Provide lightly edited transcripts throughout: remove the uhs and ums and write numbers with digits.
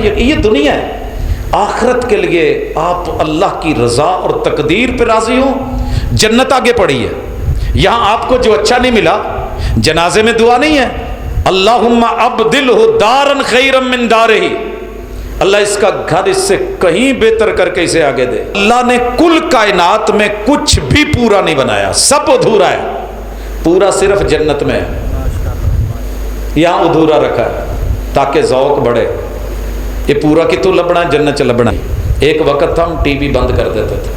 یہ دنیا ہے، آخرت کے لیے آپ اللہ کی رضا اور تقدیر پہ راضی ہوں، جنت آگے پڑی ہے۔ یہاں آپ کو جو اچھا نہیں ملا، جنازے میں دعا نہیں ہے اللہم ابدلہ دارا خیرا من دارہ، اللہ اس کا گھر اس سے کہیں بہتر کر کے اسے آگے دے۔ اللہ نے کل کائنات میں کچھ بھی پورا نہیں بنایا، سب ادھورا ہے، پورا صرف جنت میں ہے، یہاں ادھورا رکھا ہے تاکہ ذوق بڑھے۔ یہ پورا کی تو لبنا جنت چ لبنا۔ ایک وقت تھا ہم ٹی وی بند کر دیتے تھے،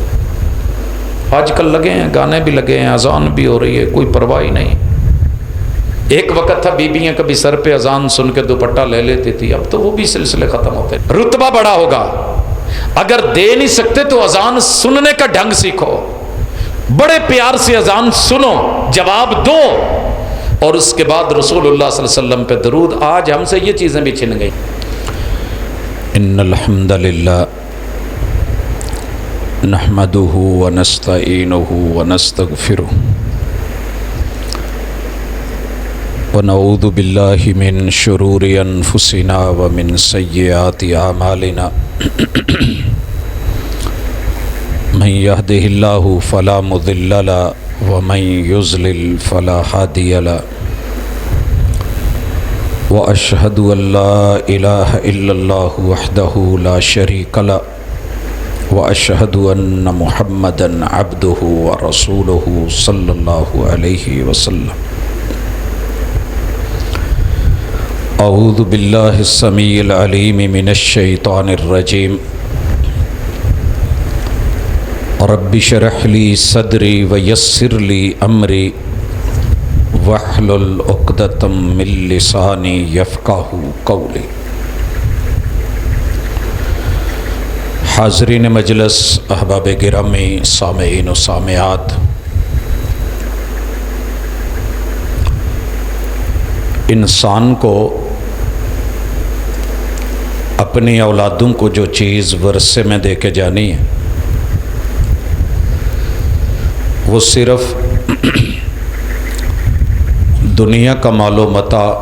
آج کل لگے ہیں گانے بھی لگے ہیں، اذان بھی ہو رہی ہے، کوئی پرواہ ہی نہیں۔ ایک وقت تھا بیویاں کبھی سر پہ اذان سن کے دوپٹہ لے لیتی تھی، اب تو وہ بھی سلسلے ختم ہوتے۔ رتبہ بڑا ہوگا، اگر دے نہیں سکتے تو اذان سننے کا ڈھنگ سیکھو، بڑے پیار سے اذان سنو، جواب دو، اور اس کے بعد رسول اللہ صلی اللہ علیہ وسلم پہ درود۔ آج ہم سے یہ چیزیں بھی چھن گئی۔ ان الحمد للہ نحمده ونستعینه ونستغفره ونعوذ باللہ من شرور انفسنا ومن سیئات اعمالنا من يهده الله فلا مضل له ومن يضلل فلا هادي له واشهد ان لا اله الا الله وحده لا شريك له واشهد ان محمدا عبده ورسوله صلی اللہ علیہ وسلم۔ اعوذ باللہ السمیع العلیم من الشیطان الرجیم، رب اشرح لی صدری ویسر لی امری واحلل عقدۃ من لسانی یفقہوا قولی۔ حاضرین مجلس، احباب گرامی، سامعین و سامعات، انسان کو اپنی اولادوں کو جو چیز ورثے میں دے کے جانی ہے وہ صرف دنیا کا مال و متاع،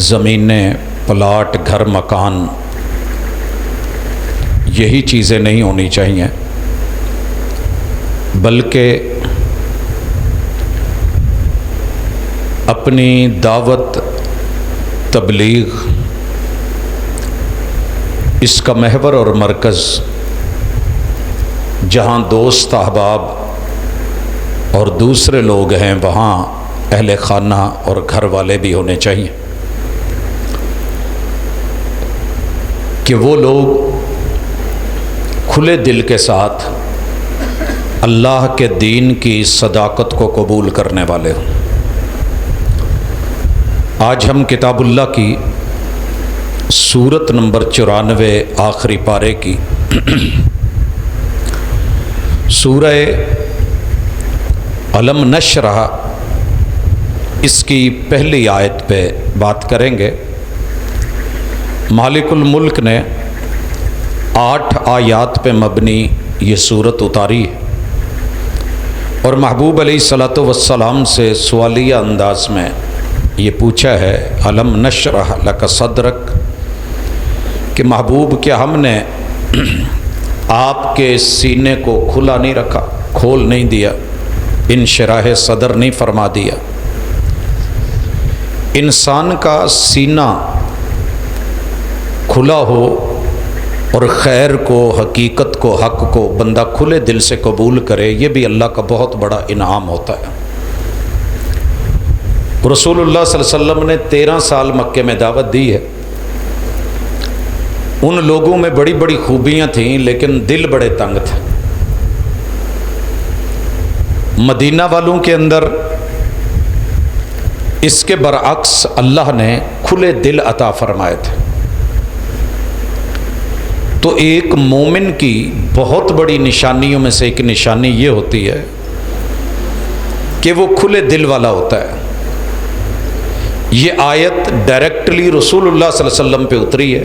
زمینیں، پلاٹ، گھر، مکان، یہی چیزیں نہیں ہونی چاہیے، بلکہ اپنی دعوت، تبلیغ، اس کا محور اور مرکز جہاں دوست احباب اور دوسرے لوگ ہیں وہاں اہل خانہ اور گھر والے بھی ہونے چاہیے، کہ وہ لوگ کھلے دل کے ساتھ اللہ کے دین کی صداقت کو قبول کرنے والے ہوں۔ آج ہم کتاب اللہ کی سورت نمبر 94 آخری پارے کی سورہ علم نشرح، اس کی پہلی آیت پہ بات کریں گے۔ مالک الملک نے 8 آیات پہ مبنی یہ سورت اتاری ہے، اور محبوب علیہ الصلوۃ والسلام سے سوالیہ انداز میں یہ پوچھا ہے، علم نشرح لک صدرک، کہ محبوب کیا ہم نے آپ کے سینے کو کھلا نہیں رکھا، کھول نہیں دیا، انشراح صدر نہیں فرما دیا؟ انسان کا سینہ کھلا ہو اور خیر کو، حقیقت کو، حق کو بندہ کھلے دل سے قبول کرے، یہ بھی اللہ کا بہت بڑا انعام ہوتا ہے۔ رسول اللہ صلی اللہ علیہ وسلم نے 13 سال مکے میں دعوت دی ہے۔ ان لوگوں میں بڑی بڑی خوبیاں تھیں لیکن دل بڑے تنگ تھے۔ مدینہ والوں کے اندر اس کے برعکس اللہ نے کھلے دل عطا فرمائے تھے۔ تو ایک مومن کی بہت بڑی نشانیوں میں سے ایک نشانی یہ ہوتی ہے کہ وہ کھلے دل والا ہوتا ہے۔ یہ آیت ڈائریکٹلی رسول اللہ صلی اللہ علیہ وسلم پہ اتری ہے،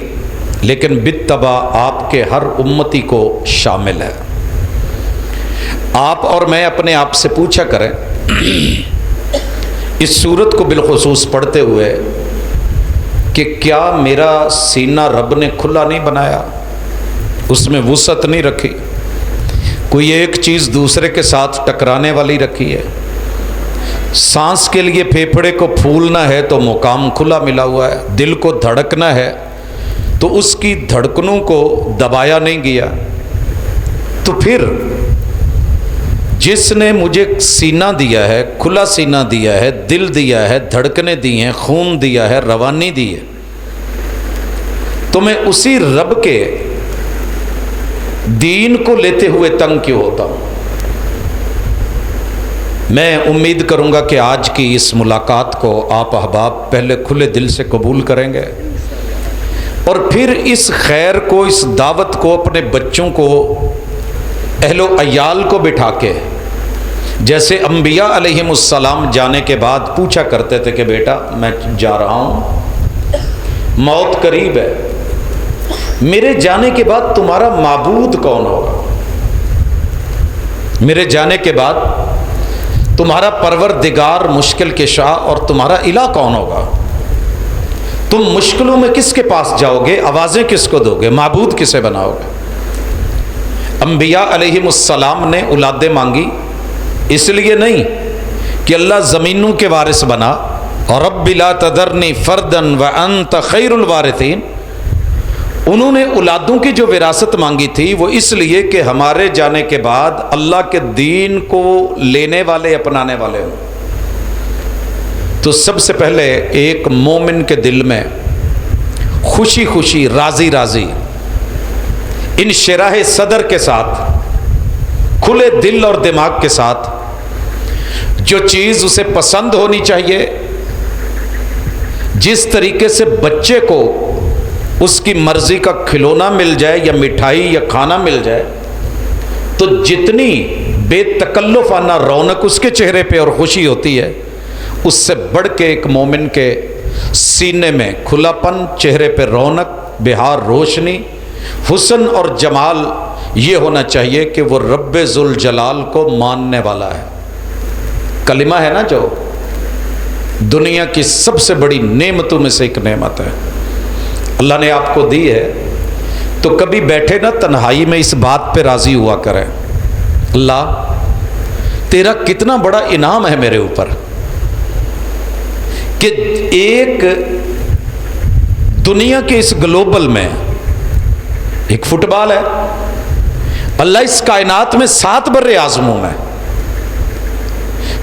لیکن بالتبع آپ کے ہر امتی کو شامل ہے۔ آپ اور میں اپنے آپ سے پوچھا کریں، اس سورت کو بالخصوص پڑھتے ہوئے کہ کیا میرا سینہ رب نے کھلا نہیں بنایا، اس میں وسعت نہیں رکھی، کوئی ایک چیز دوسرے کے ساتھ ٹکرانے والی رکھی ہے؟ سانس کے لیے پھیپھڑے کو پھولنا ہے تو مقام کھلا ملا ہوا ہے، دل کو دھڑکنا ہے تو اس کی دھڑکنوں کو دبایا نہیں گیا۔ تو پھر جس نے مجھے سینہ دیا ہے، کھلا سینہ دیا ہے، دل دیا ہے، دھڑکنے دی ہیں، خون دیا ہے، روانی دی ہے، تو میں اسی رب کے دین کو لیتے ہوئے تنگ کیوں ہوتا ہوں؟ میں امید کروں گا کہ آج کی اس ملاقات کو آپ احباب پہلے کھلے دل سے قبول کریں گے، اور پھر اس خیر کو، اس دعوت کو اپنے بچوں کو، اہل و عیال کو بٹھا کے، جیسے انبیاء علیہم السلام جانے کے بعد پوچھا کرتے تھے کہ بیٹا میں جا رہا ہوں، موت قریب ہے، میرے جانے کے بعد تمہارا معبود کون ہوگا؟ میرے جانے کے بعد تمہارا پروردگار مشکل کشا اور تمہارا الہ کون ہوگا؟ تم مشکلوں میں کس کے پاس جاؤ گے؟ آوازیں کس کو دو گے؟ معبود کسے بناؤ گے؟ انبیاء علیہم السلام نے اولادیں مانگی، اس لیے نہیں کہ اللہ زمینوں کے وارث بنا، اور رب لا تذرنی فردا وانت خیر الوارثین، انہوں نے اولادوں کی جو وراثت مانگی تھی وہ اس لیے کہ ہمارے جانے کے بعد اللہ کے دین کو لینے والے، اپنانے والے ہوں۔ تو سب سے پہلے ایک مومن کے دل میں خوشی خوشی، راضی راضی، انشراح صدر کے ساتھ، کھلے دل اور دماغ کے ساتھ جو چیز اسے پسند ہونی چاہیے، جس طریقے سے بچے کو اس کی مرضی کا کھلونا مل جائے یا مٹھائی یا کھانا مل جائے، تو جتنی بے تکلفانہ رونق اس کے چہرے پہ اور خوشی ہوتی ہے، اس سے بڑھ کے ایک مومن کے سینے میں کھلا پن، چہرے پہ رونق، بہار روشنی، حسن اور جمال یہ ہونا چاہیے کہ وہ رب ذوالجلال کو ماننے والا ہے۔ کلمہ ہے نا جو دنیا کی سب سے بڑی نعمتوں میں سے ایک نعمت ہے، اللہ نے آپ کو دی ہے، تو کبھی بیٹھے نا تنہائی میں اس بات پہ راضی ہوا کریں، اللہ تیرا کتنا بڑا انعام ہے میرے اوپر کہ ایک دنیا کے اس گلوبل میں ایک فٹ بال ہے، اللہ اس کائنات میں 7 بر اعظموں میں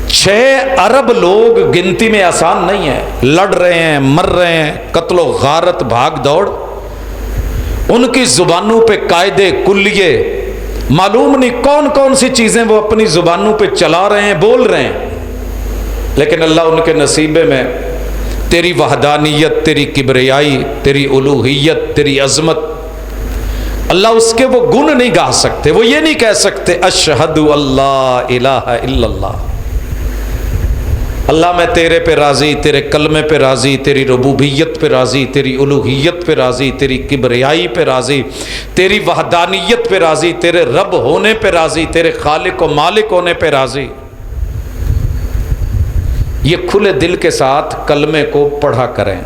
6 ارب لوگ گنتی میں آسان نہیں ہیں، لڑ رہے ہیں، مر رہے ہیں، قتل و غارت، بھاگ دوڑ، ان کی زبانوں پہ قاعدے کلیے، معلوم نہیں کون کون سی چیزیں وہ اپنی زبانوں پہ چلا رہے ہیں، بول رہے ہیں، لیکن اللہ ان کے نصیبے میں تیری وحدانیت، تیری کبریائی، تیری الوہیت، تیری عظمت، اللہ اس کے وہ گن نہیں گا سکتے، وہ یہ نہیں کہہ سکتے اشہد اللہ الہ الا اللہ، اللہ میں تیرے پہ راضی، تیرے کلمے پہ راضی، تیری ربوبیت پہ راضی، تیری الوہیت پہ راضی، تیری کبریائی پہ راضی، تیری وحدانیت پہ راضی، تیرے رب ہونے پہ راضی، تیرے خالق و مالک ہونے پہ راضی۔ یہ کھلے دل کے ساتھ کلمے کو پڑھا کریں۔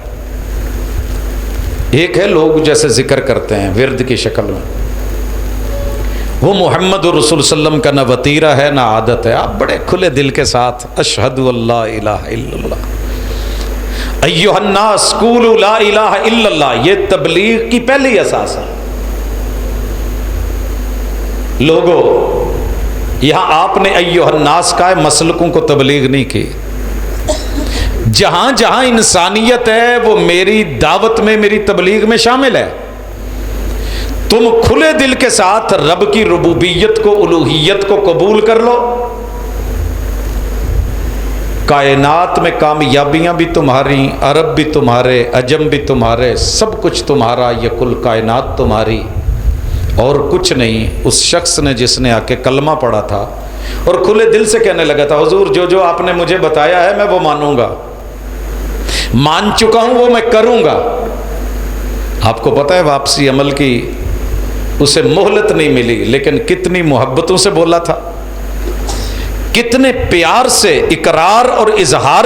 ایک ہے لوگ جیسے ذکر کرتے ہیں ورد کی شکل میں، وہ محمد رسول صلی اللہ علیہ وسلم کا نہ وطیرہ ہے نہ عادت ہے، آپ بڑے کھلے دل کے ساتھ اشہد اللہ الہ الا اللہ، ایھا الناس قولوا لا الہ الا اللہ، یہ تبلیغ کی پہلی اساس ہے۔ لوگوں یہاں آپ نے ایھا الناس کا مسلکوں کو تبلیغ نہیں کی، جہاں جہاں انسانیت ہے وہ میری دعوت میں، میری تبلیغ میں شامل ہے۔ تم کھلے دل کے ساتھ رب کی ربوبیت کو، الوہیت کو قبول کر لو، کائنات میں کامیابیاں بھی تمہاری، عرب بھی تمہارے، عجم بھی تمہارے، سب کچھ تمہارا، یہ کل کائنات تمہاری اور کچھ نہیں۔ اس شخص نے جس نے آ کے کلمہ پڑھا تھا اور کھلے دل سے کہنے لگا تھا حضور جو جو آپ نے مجھے بتایا ہے میں وہ مانوں گا، مان چکا ہوں، وہ میں کروں گا۔ آپ کو پتہ ہے واپسی عمل کی اسے مہلت نہیں ملی، لیکن کتنی محبتوں سے بولا تھا، کتنے پیار سے اقرار اور اظہار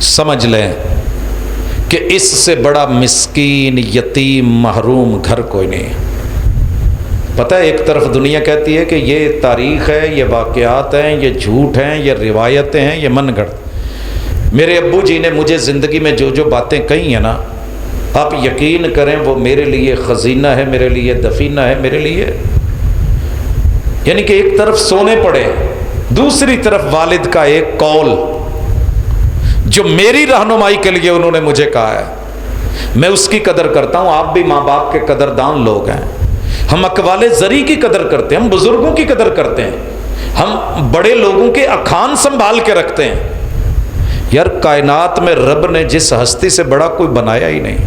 سمجھ لیں کہ اس سے بڑا مسکین یتیم محروم گھر کوئی نہیں ہے۔ پتہ ہے ایک طرف دنیا کہتی ہے کہ یہ تاریخ ہے، یہ واقعات ہیں، یہ جھوٹ ہیں، یہ روایتیں ہیں، یہ من گھڑت۔ میرے ابو جی نے مجھے زندگی میں جو جو باتیں کہی ہیں نا، آپ یقین کریں وہ میرے لیے خزینہ ہے، میرے لیے دفینہ ہے، میرے لیے، یعنی کہ ایک طرف سونے پڑے، دوسری طرف والد کا ایک قول جو میری رہنمائی کے لیے انہوں نے مجھے کہا ہے، میں اس کی قدر کرتا ہوں۔ آپ بھی ماں باپ کے قدردان لوگ ہیں، ہم اقوال زری کی قدر کرتے ہیں، ہم بزرگوں کی قدر کرتے ہیں، ہم بڑے لوگوں کے اخان سنبھال کے رکھتے ہیں۔ یار کائنات میں رب نے جس ہستی سے بڑا کوئی بنایا ہی نہیں،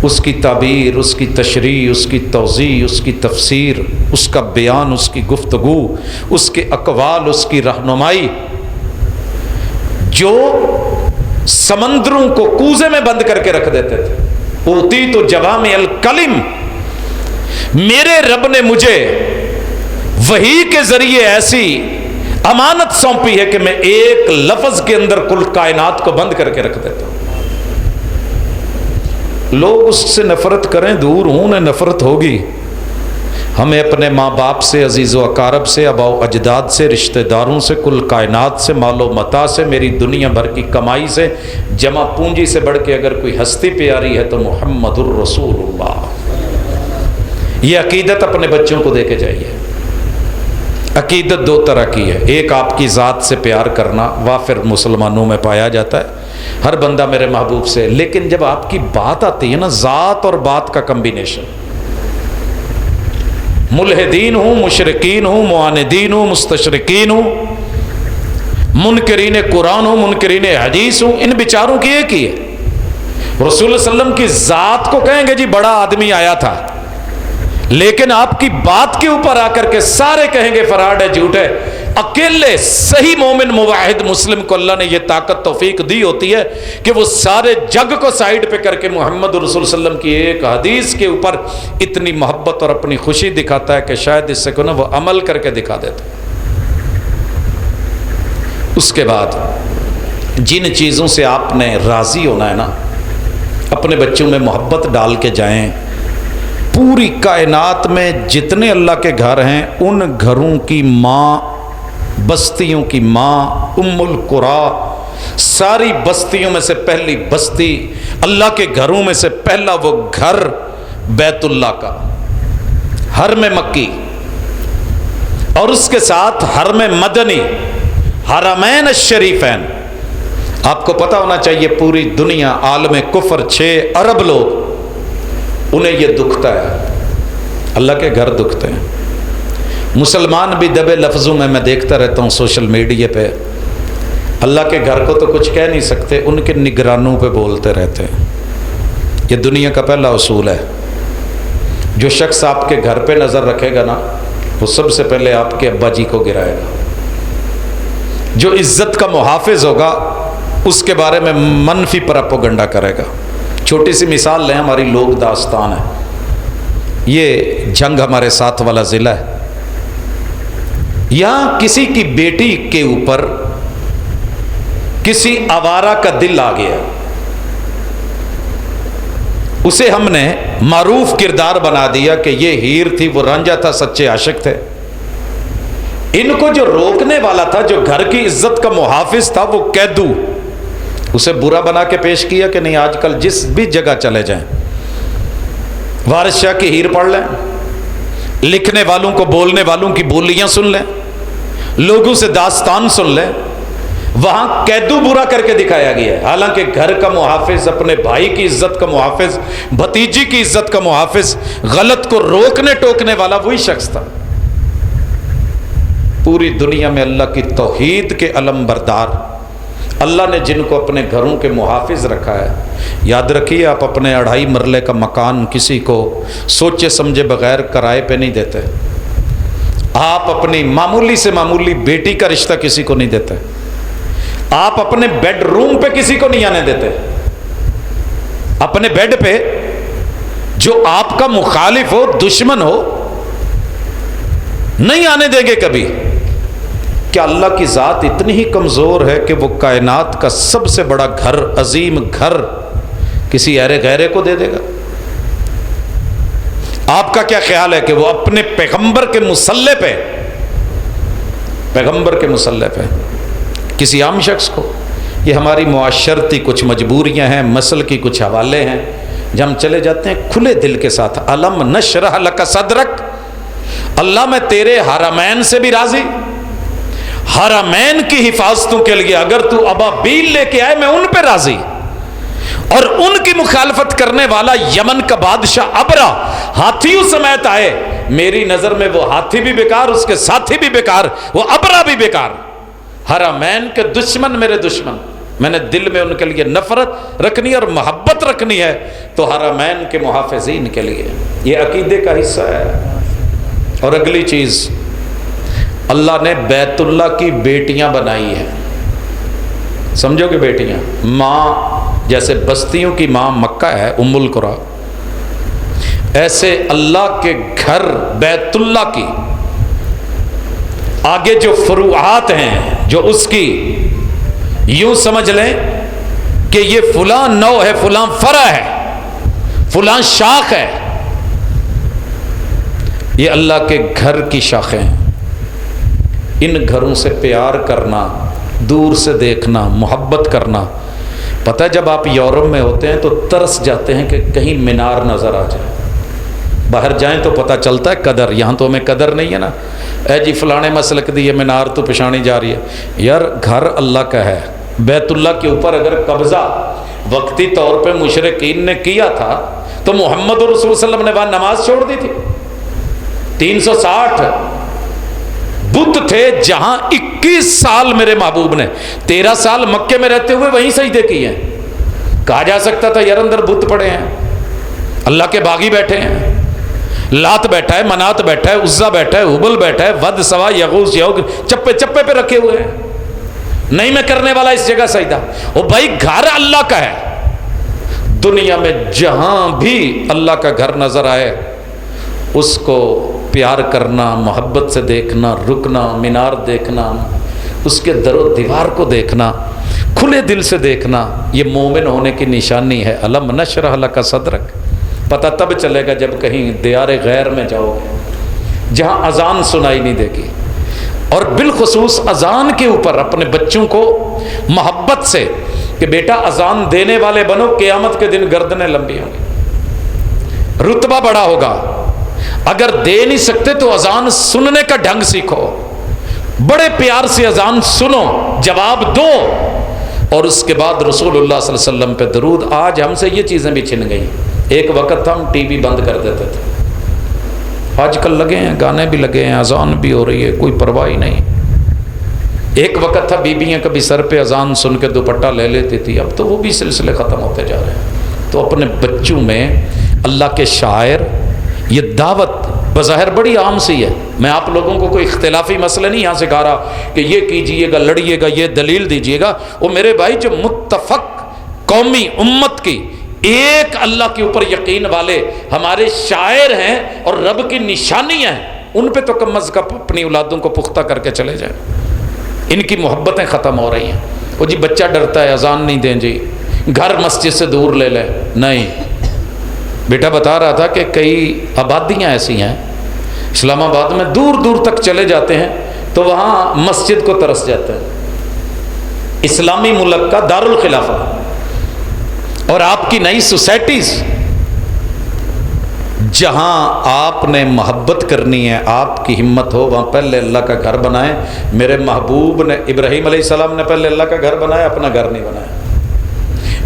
اس کی تعبیر، اس کی تشریح، اس کی توضیح، اس کی تفسیر، اس کا بیان، اس کی گفتگو، اس کے اقوال، اس کی رہنمائی، جو سمندروں کو کوزے میں بند کر کے رکھ دیتے تھے۔ اوتیت جوامع الکلم، میرے رب نے مجھے وحی کے ذریعے ایسی امانت سونپی ہے کہ میں ایک لفظ کے اندر کل کائنات کو بند کر کے رکھ دیتا ہوں۔ لوگ اس سے نفرت کریں، دور ہوں، انہیں نفرت ہوگی۔ ہمیں اپنے ماں باپ سے، عزیز و اقارب سے، آباء و اجداد سے، رشتہ داروں سے، کل کائنات سے، مال و متاع سے، میری دنیا بھر کی کمائی سے، جمع پونجی سے بڑھ کے اگر کوئی ہستی پیاری ہے تو محمد الرسول اللہ۔ یہ عقیدت اپنے بچوں کو دے کے جائیے۔ عقیدت دو طرح کی ہے، ایک آپ کی ذات سے پیار کرنا، وافر مسلمانوں میں پایا جاتا ہے، ہر بندہ میرے محبوب سے، لیکن جب آپ کی بات آتی ہے نا، ذات اور بات کا کمبینیشن، ملحدین ہوں، مشرکین ہوں، معاندین ہوں، مستشرقین ہوں، منکرین قرآن ہوں، منکرین حدیث ہوں، ان بیچاروں کی ایک ہی ہے۔ رسول اللہ صلی اللہ علیہ وسلم کی ذات کو کہیں گے جی بڑا آدمی آیا تھا، لیکن آپ کی بات کے اوپر آ کر کے سارے کہیں گے فراڈ ہے، جھوٹ ہے۔ اکیلے صحیح مومن موحد مسلم کو اللہ نے یہ طاقت توفیق دی ہوتی ہے کہ وہ سارے جگ کو سائیڈ پہ کر کے محمد رسول صلی اللہ علیہ وسلم کی ایک حدیث کے اوپر اتنی محبت اور اپنی خوشی دکھاتا ہے کہ شاید اس سے کو نا وہ عمل کر کے دکھا دیتا۔ اس کے بعد جن چیزوں سے آپ نے راضی ہونا ہے نا، اپنے بچوں میں محبت ڈال کے جائیں۔ پوری کائنات میں جتنے اللہ کے گھر ہیں، ان گھروں کی ماں، بستیوں کی ماں، ام القری، ساری بستیوں میں سے پہلی بستی، اللہ کے گھروں میں سے پہلا وہ گھر بیت اللہ کا، حرم مکی، اور اس کے ساتھ حرم مدنی، حرمین الشریفین۔ آپ کو پتہ ہونا چاہیے پوری دنیا، عالم کفر 6 ارب لوگ، انہیں یہ دکھتا ہے، اللہ کے گھر دکھتے ہیں۔ مسلمان بھی دبے لفظوں میں دیکھتا رہتا ہوں سوشل میڈیا پہ، اللہ کے گھر کو تو کچھ کہہ نہیں سکتے، ان کے نگرانوں پہ بولتے رہتے ہیں۔ یہ دنیا کا پہلا اصول ہے، جو شخص آپ کے گھر پہ نظر رکھے گا نا، وہ سب سے پہلے آپ کے ابا جی کو گرائے گا۔ جو عزت کا محافظ ہوگا، اس کے بارے میں منفی پراپوگنڈا کرے گا۔ چھوٹی سی مثال لیں، ہماری لوگ داستان ہے، یہ جنگ ہمارے ساتھ والا ضلع ہے، یہاں کسی کی بیٹی کے اوپر کسی آوارہ کا دل آ گیا، اسے ہم نے معروف کردار بنا دیا کہ یہ ہیر تھی، وہ رانجھا تھا، سچے عاشق تھے۔ ان کو جو روکنے والا تھا، جو گھر کی عزت کا محافظ تھا، وہ قیدو، اسے برا بنا کے پیش کیا کہ نہیں، آج کل جس بھی جگہ چلے جائیں، وارث شاہ کی ہیر پڑھ لیں، لکھنے والوں کو، بولنے والوں کی بولیاں سن لیں، لوگوں سے داستان سن لیں، وہاں قیدو برا کر کے دکھایا گیا ہے، حالانکہ گھر کا محافظ، اپنے بھائی کی عزت کا محافظ، بھتیجی کی عزت کا محافظ، غلط کو روکنے ٹوکنے والا وہی شخص تھا۔ پوری دنیا میں اللہ کی توحید کے علم بردار، اللہ نے جن کو اپنے گھروں کے محافظ رکھا ہے، یاد رکھیے آپ اپنے 2.5 مرلے کا مکان کسی کو سوچے سمجھے بغیر کرائے پہ نہیں دیتے، آپ اپنی معمولی سے معمولی بیٹی کا رشتہ کسی کو نہیں دیتے، آپ اپنے بیڈ روم پہ کسی کو نہیں آنے دیتے، اپنے بیڈ پہ جو آپ کا مخالف ہو، دشمن ہو، نہیں آنے دیں گے کبھی۔ کیا اللہ کی ذات اتنی ہی کمزور ہے کہ وہ کائنات کا سب سے بڑا گھر، عظیم گھر کسی غیرے کو دے دے گا؟ آپ کا کیا خیال ہے کہ وہ اپنے پیغمبر کے مصلح پہ کسی عام شخص کو؟ یہ ہماری معاشرتی کچھ مجبوریاں ہیں، مسل کی کچھ حوالے ہیں، جب ہم چلے جاتے ہیں کھلے دل کے ساتھ، الم نشرح لک صدرک، اللہ میں تیرے حرمین سے بھی راضی، حرمین کی حفاظتوں کے لیے اگر تو ابابیل لے کے آئے میں ان پہ راضی، اور ان کی مخالفت کرنے والا یمن کا بادشاہ ابرا ہاتھیوں سمیت آئے، میری نظر میں وہ ہاتھی بھی بیکار، اس کے ساتھی بھی بیکار، وہ ابرا بھی بیکار۔ حرمین کے دشمن میرے دشمن، میں نے دل میں ان کے لیے نفرت رکھنی اور محبت رکھنی ہے تو حرمین کے محافظین کے لیے، یہ عقیدے کا حصہ ہے۔ اور اگلی چیز، اللہ نے بیت اللہ کی بیٹیاں بنائی ہیں، سمجھو کہ بیٹیاں، ماں جیسے بستیوں کی ماں مکہ ہے ام القریٰ، ایسے اللہ کے گھر بیت اللہ کی آگے جو فروعات ہیں، جو اس کی یوں سمجھ لیں کہ یہ فلاں نو ہے، فلاں فرع ہے، فلاں شاخ ہے، یہ اللہ کے گھر کی شاخیں ہیں۔ ان گھروں سے پیار کرنا، دور سے دیکھنا، محبت کرنا۔ پتہ ہے جب آپ یورپ میں ہوتے ہیں تو ترس جاتے ہیں کہ کہیں مینار نظر آ جائے، باہر جائیں تو پتہ چلتا ہے قدر، یہاں تو ہمیں قدر نہیں ہے نا، اے جی فلانے مسلک دی یہ مینار تو پچھانی جا رہی ہے، یار گھر اللہ کا ہے۔ بیت اللہ کے اوپر اگر قبضہ وقتی طور پہ مشرکین نے کیا تھا تو محمد رسول صلی اللہ علیہ وسلم نے وہاں نماز چھوڑ دی تھی۔ 360 بت تھے جہاں 21 سال میرے محبوب نے 13 سال مکے میں رہتے ہوئے وہیں سجدے کیے ہیں۔ کہا جا سکتا تھا یار اندر بت پڑے ہیں، اللہ کے باغی بیٹھے ہیں، لات بیٹھا ہے، منات بیٹھا ہے، عزا بیٹھا ہے، حبل بیٹھا ہے، ود سوا یغوث یعوق چپے چپے پہ رکھے ہوئے ہیں، نہیں میں کرنے والا اس جگہ سجدہ۔ او بھائی گھر اللہ کا ہے، دنیا میں جہاں بھی اللہ کا گھر نظر آئے اس کو پیار کرنا، محبت سے دیکھنا، رکنا، مینار دیکھنا، اس کے در و دیوار کو دیکھنا، کھلے دل سے دیکھنا، یہ مومن ہونے کی نشانی ہے۔ الم نشرح لک صدرک، پتہ تب چلے گا جب کہیں دیار غیر میں جاؤ گے جہاں اذان سنائی نہیں دے گی، اور بالخصوص اذان کے اوپر اپنے بچوں کو محبت سے کہ بیٹا اذان دینے والے بنو، قیامت کے دن گردنیں لمبی ہوں گی، رتبہ بڑا ہوگا۔ اگر دے نہیں سکتے تو اذان سننے کا ڈھنگ سیکھو، بڑے پیار سے اذان سنو، جواب دو، اور اس کے بعد رسول اللہ صلی اللہ علیہ وسلم پہ درود۔ آج ہم سے یہ چیزیں بھی چھن گئیں، ایک وقت تھا ہم ٹی وی بند کر دیتے تھے، آج کل لگے ہیں گانے بھی لگے ہیں، اذان بھی ہو رہی ہے، کوئی پرواہ ہی نہیں۔ ایک وقت تھا بیویاں کبھی سر پہ اذان سن کے دوپٹہ لے لیتی تھی، اب تو وہ بھی سلسلے ختم ہوتے جا رہے ہیں۔ تو اپنے بچوں میں اللہ کے شاعر، یہ دعوت بظاہر بڑی عام سی ہے، میں آپ لوگوں کو کوئی اختلافی مسئلہ نہیں یہاں سکھا رہا کہ یہ کیجئے گا، لڑیے گا، یہ دلیل دیجئے گا، وہ میرے بھائی جو متفق قومی امت کی ایک اللہ کے اوپر یقین والے ہمارے شاعر ہیں اور رب کی نشانیاں ہیں، ان پہ تو کم از کم اپنی اولادوں کو پختہ کر کے چلے جائیں۔ ان کی محبتیں ختم ہو رہی ہیں۔ وہ جی بچہ ڈرتا ہے اذان نہیں دیں جی، گھر مسجد سے دور لے لیں، نہیں۔ بیٹا بتا رہا تھا کہ کئی آبادیاں ایسی ہیں اسلام آباد میں، دور دور تک چلے جاتے ہیں تو وہاں مسجد کو ترس جاتے ہیں۔ اسلامی ملک کا دارالخلافہ اور آپ کی نئی سوسائٹیز، جہاں آپ نے محبت کرنی ہے، آپ کی ہمت ہو، وہاں پہلے اللہ کا گھر بنائیں۔ میرے محبوب نے، ابراہیم علیہ السلام نے پہلے اللہ کا گھر بنایا، اپنا گھر نہیں بنایا۔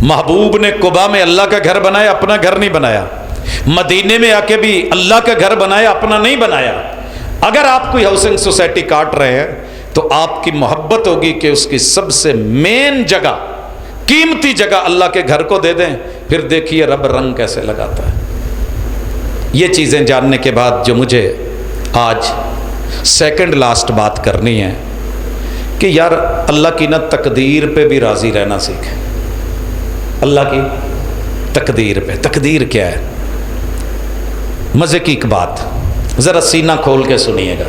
محبوب نے قباء میں اللہ کا گھر بنایا، اپنا گھر نہیں بنایا۔ مدینے میں آ کے بھی اللہ کا گھر بنایا، اپنا نہیں بنایا۔ اگر آپ کوئی ہاؤسنگ سوسائٹی کاٹ رہے ہیں تو آپ کی محبت ہوگی کہ اس کی سب سے مین جگہ، قیمتی جگہ اللہ کے گھر کو دے دیں، پھر دیکھیے رب رنگ کیسے لگاتا ہے۔ یہ چیزیں جاننے کے بعد جو مجھے آج سیکنڈ لاسٹ بات کرنی ہے کہ یار اللہ کی نہ تقدیر پہ بھی راضی رہنا سیکھیں۔ اللہ کی تقدیر پہ، تقدیر کیا ہے؟ مزے کی ایک بات ذرا سینہ کھول کے سنیے گا۔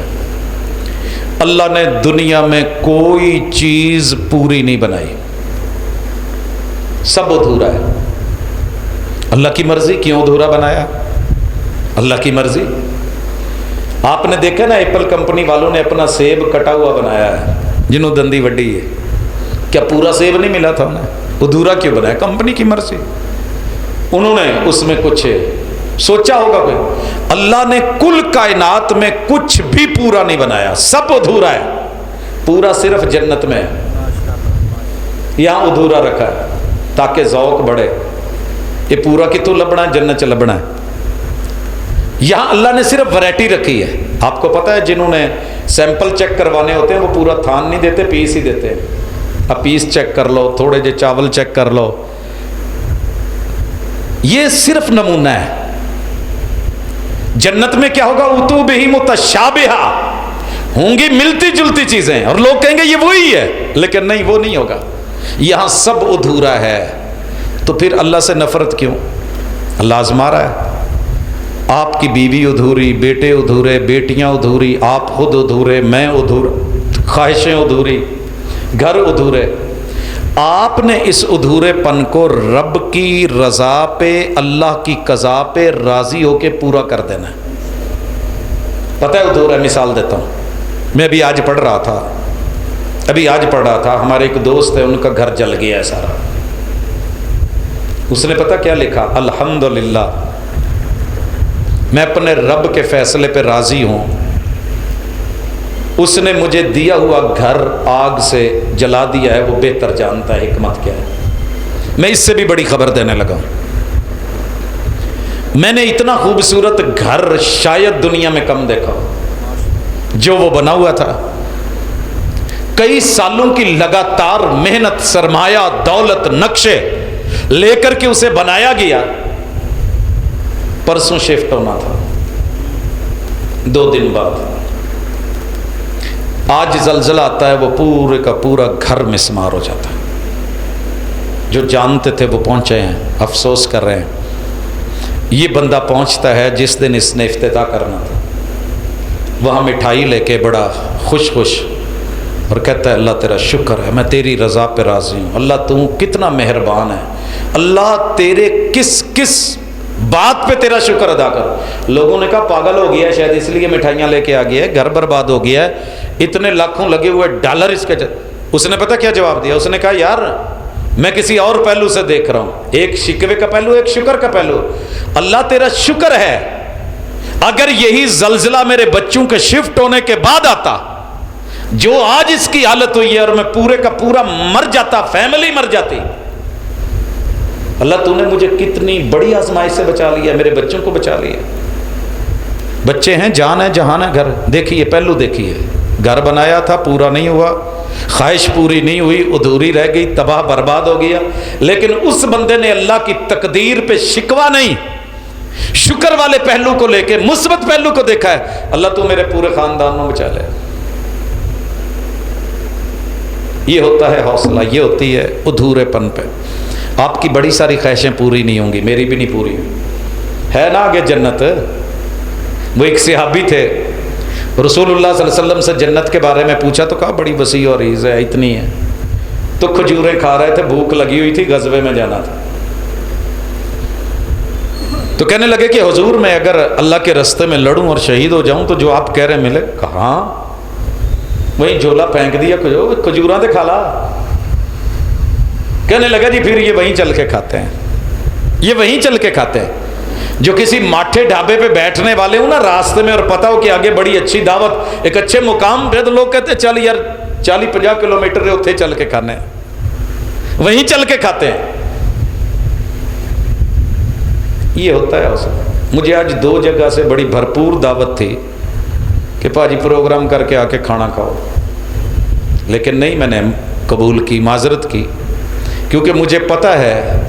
اللہ نے دنیا میں کوئی چیز پوری نہیں بنائی، سب ادھورا ہے۔ اللہ کی مرضی، کیوں ادھورا بنایا؟ اللہ کی مرضی۔ آپ نے دیکھا نا ایپل کمپنی والوں نے اپنا سیب کٹا ہوا بنایا ہے، جنہوں دندی وڈی ہے، کیا پورا سیب نہیں ملا تھا انہیں؟ ادھورا کیوں بنایا؟ کمپنی کی مرضی، انہوں نے اس میں کچھ سوچا ہوگا کوئی؟ اللہ نے کل کائنات میں کچھ بھی پورا نہیں بنایا، سب ادھورا ہے۔ پورا صرف جنت میں ہے، یہاں ادھورا رکھا ہے تاکہ ذوق بڑھے۔ یہ پورا کتوں لبنا ہے؟ جنت چ لبنا ہے۔ یہاں اللہ نے صرف ویرائٹی رکھی ہے۔ آپ کو پتا ہے جنہوں نے سیمپل چیک کروانے ہوتے ہیں وہ پورا تھان نہیں دیتے، پیس ہی دیتے ہیں۔ اب پیس چیک کر لو، تھوڑے جے چاول چیک کر لو، یہ صرف نمونہ ہے۔ جنت میں کیا ہوگا؟ اتو بہی متشابہہ، ہوں گی ملتی جلتی چیزیں، اور لوگ کہیں گے یہ وہی ہے، لیکن نہیں، وہ نہیں ہوگا۔ یہاں سب ادھورا ہے، تو پھر اللہ سے نفرت کیوں؟ اللہ آزما رہا ہے۔ آپ کی بیوی ادھوری، بیٹے ادھورے، بیٹیاں ادھوری، آپ خود ادھورے، میں ادھورا، خواہشیں ادھوری، گھر ادھورے۔ آپ نے اس ادھورے پن کو رب کی رضا پہ، اللہ کی قضا پہ راضی ہو کے پورا کر دینا ہے۔ پتہ ہے ادھورا، مثال دیتا ہوں، میں ابھی آج پڑھ رہا تھا، ہمارے ایک دوست ہے، ان کا گھر جل گیا ہے سارا۔ اس نے پتہ کیا لکھا؟ الحمدللہ میں اپنے رب کے فیصلے پہ راضی ہوں، اس نے مجھے دیا ہوا گھر آگ سے جلا دیا ہے، وہ بہتر جانتا ہے حکمت کیا ہے۔ میں اس سے بھی بڑی خبر دینے لگا ہوں، میں نے اتنا خوبصورت گھر شاید دنیا میں کم دیکھا ہو، جو وہ بنا ہوا تھا، کئی سالوں کی لگاتار محنت، سرمایہ، دولت، نقشے لے کر کے اسے بنایا گیا۔ پرسوں شفٹ ہونا تھا، 2 دن بعد آج زلزلہ آتا ہے، وہ پورے کا پورا گھر مسمار ہو جاتا ہے۔ جو جانتے تھے وہ پہنچے ہیں، افسوس کر رہے ہیں۔ یہ بندہ پہنچتا ہے جس دن اس نے افتتاح کرنا تھا، وہاں مٹھائی لے کے بڑا خوش اور کہتا ہے اللہ تیرا شکر ہے، میں تیری رضا پہ راضی ہوں، اللہ تو کتنا مہربان ہے، اللہ تیرے کس بات پہ تیرا شکر ادا کر۔ لوگوں نے کہا پاگل ہو گیا ہے شاید، اس لیے مٹھائیاں لے کے آ گیا ہے، گھر برباد ہو گیا ہے، اتنے لاکھوں لگے ہوئے ڈالر اس کے۔ اس نے پتہ کیا جواب دیا؟ اس نے کہا یار میں کسی اور پہلو سے دیکھ رہا ہوں، ایک شکوے کا پہلو، ایک شکر کا پہلو۔ اللہ تیرا شکر ہے، اگر یہی زلزلہ میرے بچوں کے شفٹ ہونے کے بعد آتا، جو آج اس کی حالت ہوئی ہے، اور میں پورے کا پورا مر جاتا، فیملی مر جاتی، اللہ تو نے مجھے کتنی بڑی آزمائش سے بچا لیا، میرے بچوں کو بچا لیا۔ بچے ہیں، جان ہے، جہان ہے، گھر دیکھیے، پہلو دیکھیے، گھر بنایا تھا، پورا نہیں ہوا، خواہش پوری نہیں ہوئی، ادھوری رہ گئی، تباہ برباد ہو گیا۔ لیکن اس بندے نے اللہ کی تقدیر پہ شکوہ نہیں، شکر والے پہلو کو لے کے، مثبت پہلو کو دیکھا ہے، اللہ تو میرے پورے خاندان کو بچا لے۔ یہ ہوتا ہے حوصلہ، یہ ہوتی ہے ادھورے پن پہ۔ آپ کی بڑی ساری خواہشیں پوری نہیں ہوں گی، میری بھی نہیں پوری ہے نا آگے جنت۔ وہ ایک صحابی تھے، رسول اللہ صلی اللہ علیہ وسلم سے جنت کے بارے میں پوچھا تو کہا بڑی وسیع اور عریض ہے، اتنی ہے۔ تو کھجوریں کھا رہے تھے، بھوک لگی ہوئی تھی، غزوے میں جانا تھا، تو کہنے لگے کہ حضور میں اگر اللہ کے راستے میں لڑوں اور شہید ہو جاؤں تو جو آپ کہہ رہے ہیں ملے؟ کہاں؟ وہیں جھولا پھینک دیا، کھجوراں تے کھا لا۔ کہنے لگا جی پھر یہ وہیں چل کے کھاتے ہیں، یہ وہیں چل کے کھاتے ہیں۔ جو کسی ماٹھے ڈھابے پہ بیٹھنے والے ہوں نا راستے میں، اور پتہ ہو کہ آگے بڑی اچھی دعوت، ایک اچھے مقام پہ، تو لوگ کہتے ہیں چل یار 40-50 کلومیٹر ہے، اتنے چل کے کھانے ہیں، وہیں چل کے کھاتے ہیں۔ یہ ہوتا ہے حوصلہ۔ مجھے آج 2 جگہ سے بڑی بھرپور دعوت تھی کہ پاجی پروگرام کر کے آ کے کھانا کھاؤ، لیکن نہیں، میں نے قبول کی، معذرت کی، کیونکہ مجھے پتہ ہے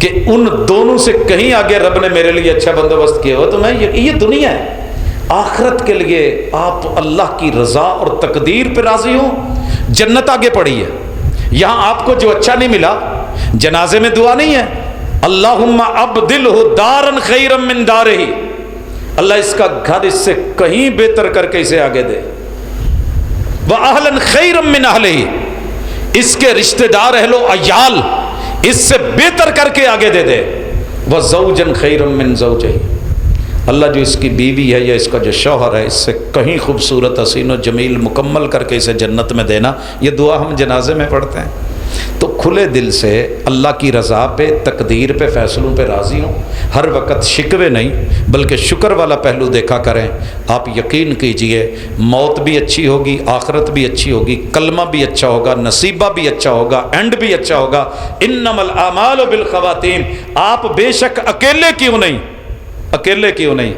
کہ ان دونوں سے کہیں آگے رب نے میرے لیے اچھا بندوبست کیا ہوا۔ تو میں یہ دنیا ہے، آخرت کے لیے آپ اللہ کی رضا اور تقدیر پہ راضی ہوں، جنت آگے پڑی ہے۔ یہاں آپ کو جو اچھا نہیں ملا، جنازے میں دعا نہیں ہے اللہم ابدلہ دارا خیرا من دارہ، اللہ اس کا گھر اس سے کہیں بہتر کر کے اسے آگے دے۔ وَأَهْلًا خَيْرًا مِّنْ أَهْلِهِ، اس کے رشتہ دار اہل و عیال اس سے بہتر کر کے آگے دے دے. وَزَوْجًا خَيْرًا مِّن زَوْجِهِ، اللہ جو اس کی بیوی ہے یا اس کا جو شوہر ہے اس سے کہیں خوبصورت حسین و جمیل مکمل کر کے اسے جنت میں دینا. یہ دعا ہم جنازے میں پڑھتے ہیں. تو کھلے دل سے اللہ کی رضا پہ، تقدیر پہ، فیصلوں پہ راضی ہوں. ہر وقت شکوے نہیں بلکہ شکر والا پہلو دیکھا کریں. آپ یقین کیجئے موت بھی اچھی ہوگی، آخرت بھی اچھی ہوگی، کلمہ بھی اچھا ہوگا، نصیبہ بھی اچھا ہوگا، اینڈ بھی اچھا ہوگا. انما الاعمال بالخواتیم. آپ بے شک اکیلے کیوں نہیں،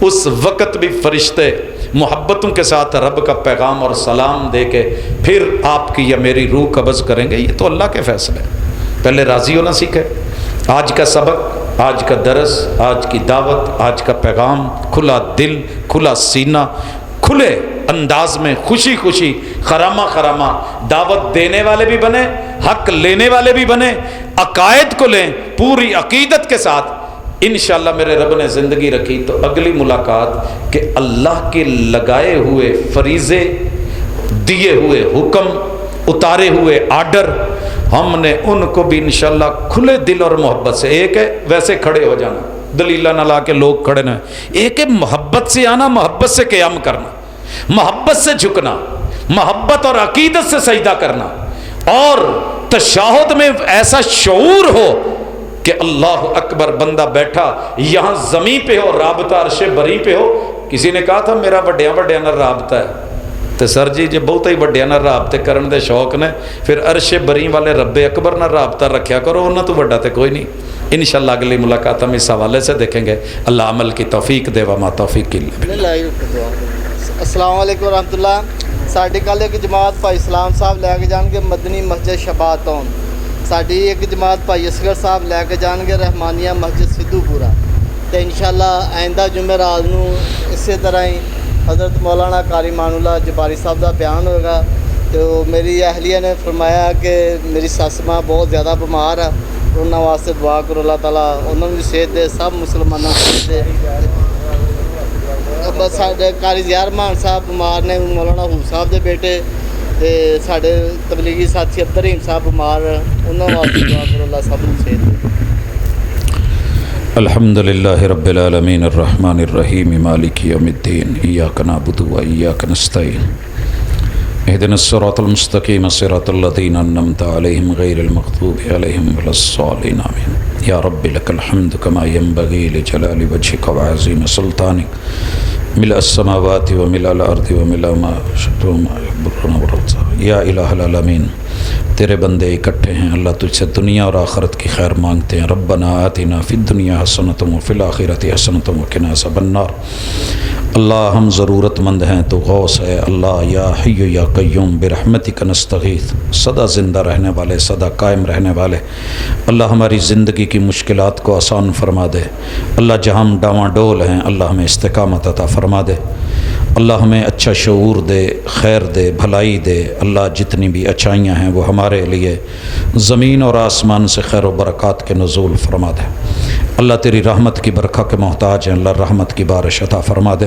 اس وقت بھی فرشتے محبتوں کے ساتھ رب کا پیغام اور سلام دے کے پھر آپ کی یا میری روح قبض کریں گے. یہ تو اللہ کے فیصلے. پہلے راضی ہونا سیکھے. آج کا سبق، آج کا درس، آج کی دعوت، آج کا پیغام، کھلا دل، کھلا سینہ، کھلے انداز میں خوشی خوشی خرامہ دعوت دینے والے بھی بنے، حق لینے والے بھی بنے، عقائد کو لیں پوری عقیدت کے ساتھ. انشاءاللہ میرے رب نے زندگی رکھی تو اگلی ملاقات کہ اللہ کے لگائے ہوئے فریضے، دیے ہوئے حکم، اتارے ہوئے آرڈر، ہم نے ان کو بھی انشاءاللہ کھلے دل اور محبت سے. ایک ہے ویسے کھڑے ہو جانا، دلیلہ نہ لا کے لوگ کھڑے نہ. ایک ہے محبت سے آنا، محبت سے قیام کرنا، محبت سے جھکنا، محبت اور عقیدت سے سجدہ کرنا، اور تشہد میں ایسا شعور ہو کہ اللہ اکبر. بندہ بیٹھا یہاں زمین پہ ہو، رابطہ عرش بری پہ ہو. کسی نے کہا تھا میرا وڈیاں نال رابطہ ہے، تو سر جی جی بہت ہی وڈیاں نال رابطے کرن دے شوق نے پھر عرش بری والے رب اکبر نال رابطہ رکھیا کرو، انہاں تو وڈا تے کوئی نہیں. انشاءاللہ اگلی ملاقات ہم اس حوالے سے دیکھیں گے. اللہ عمل کی توفیق دے وما توفیق الا. السلام علیکم ورحمۃ اللہ. ساڈی کل ایک جماعت بھائی اسلام صاحب لے کے جان گے مدنی مسجد شباتون. ساڈی ایک جماعت بھائی اصغر صاحب لے کے جان گے رحمانیہ مسجد سدھو پورا. تو انشاءاللہ آئندہ جمعرات نو اسی طرح ہی حضرت مولانا قاری مان اللہ جباری صاحب کا بیان ہوگا. تو میری اہلیہ نے فرمایا کہ میری سس ماں بہت زیادہ بیمار ہے، انہوں واسطے دعا کرو اللہ تعالیٰ انہوں بھی صحت دے، سب مسلمانوں کو صحت دے. ساڈے قاری زیار مان صاحب بیمار نے، مولانا حور صاحب دے بیٹے، تے ساڈے تبلیغی ساتھی عبدالرحیم صاحب بیمار، انہوں واسطے دعا کرو اللہ سب کو صحت دے. الحمدللہ رب العالمین الرحمن الرحیم مالک یوم الدین ایاک نعبد و ایاک نستعین اهدنا الصراط المستقیم صراط الذین انعمت علیہم غیر المغضوب علیہم ولا الضالین آمین. یا رب لک الحمد کما ینبغی لجلال وجهک وعظیم سلطانک ملء السماوات وملء الارض وملء ما شئت وما يكبرون ورضا. یا الہ العالمین تیرے بندے اکٹھے ہیں اللہ، تجھ سے دنیا اور آخرت کی خیر مانگتے ہیں. ربنا آتنا فی الدنیا حسنۃ وفی الآخرۃ حسنۃ وقنا عذاب النار. اللہ ہم ضرورت مند ہیں، تو غوث ہے اللہ. یا حی یا قیوم برحمتک نستغیث. سدا زندہ رہنے والے، سدا قائم رہنے والے اللہ، ہماری زندگی کی مشکلات کو آسان فرما دے اللہ. جہاں ہم ڈاواں ڈول ہیں اللہ ہمیں استقامت عطا فرما دے اللہ. ہمیں اچھا شعور دے، خیر دے، بھلائی دے اللہ. جتنی بھی اچھائیاں ہیں وہ ہمارے لیے زمین اور آسمان سے خیر و برکات کے نزول فرما دے اللہ. تیری رحمت کی برکھا کے محتاج ہیں اللہ، رحمت کی بارش عطا فرما دے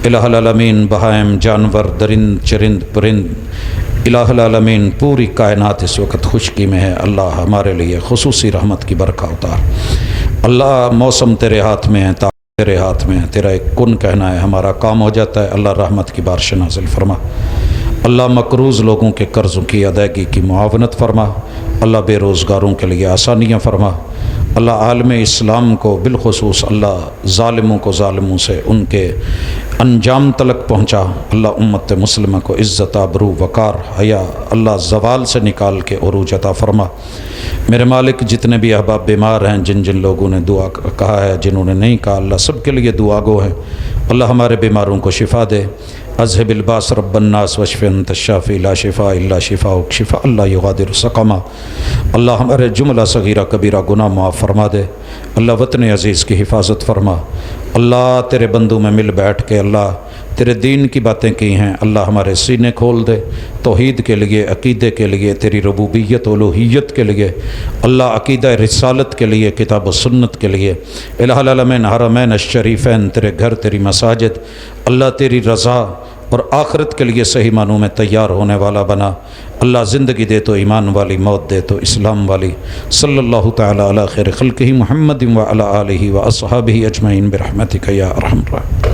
الہ العالمین. بہائم، جانور، درند، چرند، پرند الہ العالمین پوری کائنات اس وقت خشکی میں ہے اللہ. ہمارے لیے خصوصی رحمت کی برکھا اتار اللہ. موسم تیرے ہاتھ میں ہے، تیرے ہاتھ میں ہے، تیرا ایک کن کہنا ہے، ہمارا کام ہو جاتا ہے اللہ. رحمت کی بارش نازل فرما اللہ. مقروض لوگوں کے قرضوں کی ادائیگی کی معاونت فرما اللہ. بے روزگاروں کے لیے آسانیاں فرما اللہ. عالم اسلام کو بالخصوص اللہ، ظالموں کو ظالموں سے ان کے انجام تلک پہنچا اللہ. امت مسلمہ کو عزت، آبرو، وقار، حیا اللہ زوال سے نکال کے عروج عطا فرما میرے مالک. جتنے بھی احباب بیمار ہیں، جن جن لوگوں نے دعا کہا ہے، جنہوں نے نہیں کہا اللہ، سب کے لیے دعا گو ہیں اللہ. ہمارے بیماروں کو شفا دے. اذهب الباس رب الناس واشف انت الشافی لا شفاء الا شفاؤک شفاء لا یغادر سقما اللہ. ہمارے جملہ صغیرہ کبیرہ گناہ معاف فرما دے اللہ. وطن عزیز کی حفاظت فرما اللہ. تیرے بندوں میں مل بیٹھ کے اللہ تیرے دین کی باتیں کی ہیں اللہ. ہمارے سینے کھول دے توحید کے لیے، عقیدے کے لیے، تیری ربوبیت الوہیت کے لیے اللہ. عقیدہ رسالت کے لیے، کتاب و سنت کے لیے الہ العالمین. حرمین الشریفین تیرے گھر، تیری مساجد اللہ. تیری رضا اور آخرت کے لیے صحیح معنوں میں تیار ہونے والا بنا۔ اللہ زندگی دے تو ایمان والی، موت دے تو اسلام والی۔ صلی اللہ تعالی علی خیر خلقہ محمد و علی آلہ و اصحابہ اجمعین برحمتک یا ارحم الراحمین۔